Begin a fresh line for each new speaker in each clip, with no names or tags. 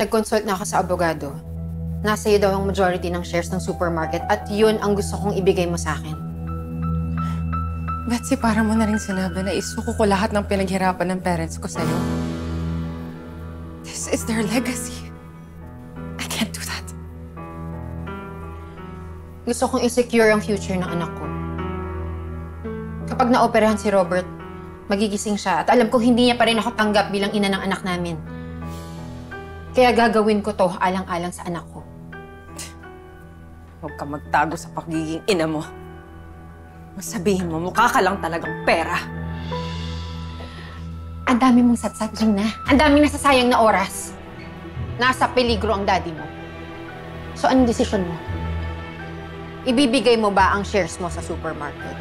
Nag-consult na ako sa abogado. Nasa iyo daw ang majority ng shares ng supermarket at yun ang gusto kong ibigay mo sa akin.
Betsy, para mo na rin sinabi na isuko ko lahat ng pinaghirapan ng parents ko sa'yo. This is their legacy. I can't do that.
Gusto kong i-secure ang future ng anak ko. Kapag naoperahan si Robert, magigising siya at alam kong hindi niya pa rin ako tanggap bilang ina ng anak namin. Kaya gagawin ko to alang-alang sa anak ko.
Huwag ka magtago sa pagiging ina mo. Sabihin mo, mukha ka lang talagang pera.
Ang dami mong satsat, Gina. Ang daming nasasayang na oras. Nasa peligro ang daddy mo. So, anong desisyon mo? Ibibigay mo ba ang shares mo sa supermarket?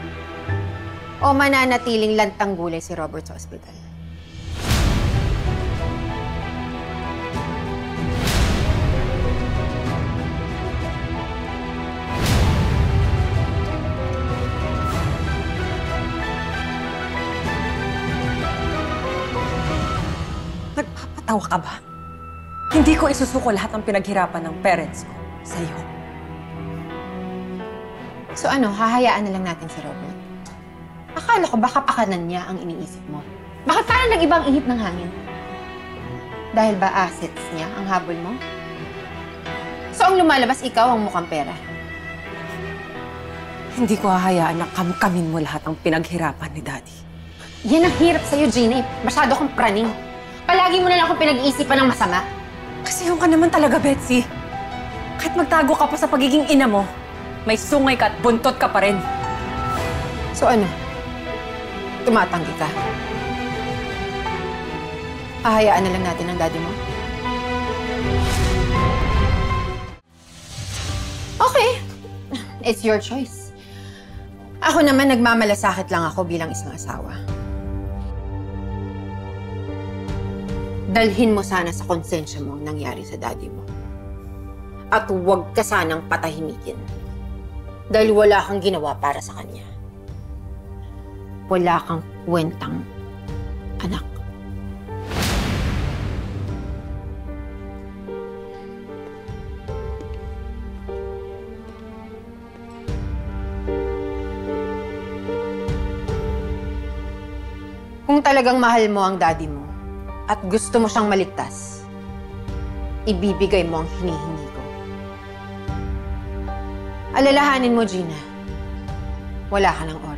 O mananatiling lantang gulay si Robert sa ospital?
Nagpapatawa ka ba? Hindi ko isusuko lahat ng pinaghirapan ng parents ko sa'yo.
So ano, hahayaan na lang natin si Robert? Akala ko baka pakanan niya ang iniisip mo. Bakit parang nag-ibang ihip ng hangin? Dahil ba assets niya ang habol mo? So ang lumalabas, ikaw ang mukhang pera?
Hindi ko hahayaan na kamkamin mo lahat ng pinaghirapan ni Daddy.
Yan ang hirap sa'yo, Gina. Masyado kang praning. Palagi mo na lang akong pinag-iisipan ng masama.
Kasi yung ka naman talaga, Betsy. Kahit magtago ka pa sa pagiging ina mo, may sungay ka at buntot ka pa rin.
So ano? Tumatanggi ka? Hahayaan na lang natin ang daddy mo? Okay. It's your choice. Ako naman nagmamalasakit lang ako bilang isang asawa. Dalhin mo sana sa konsensya mo ang nangyari sa daddy mo. At huwag ka sanang patahimikin. Dahil wala kang ginawa para sa kanya. Wala kang kwentang anak. Kung talagang mahal mo ang daddy mo at gusto mo siyang maligtas, ibibigay mo ang hinihingi ko. Alalahanin mo, Gina, wala ka ng oras.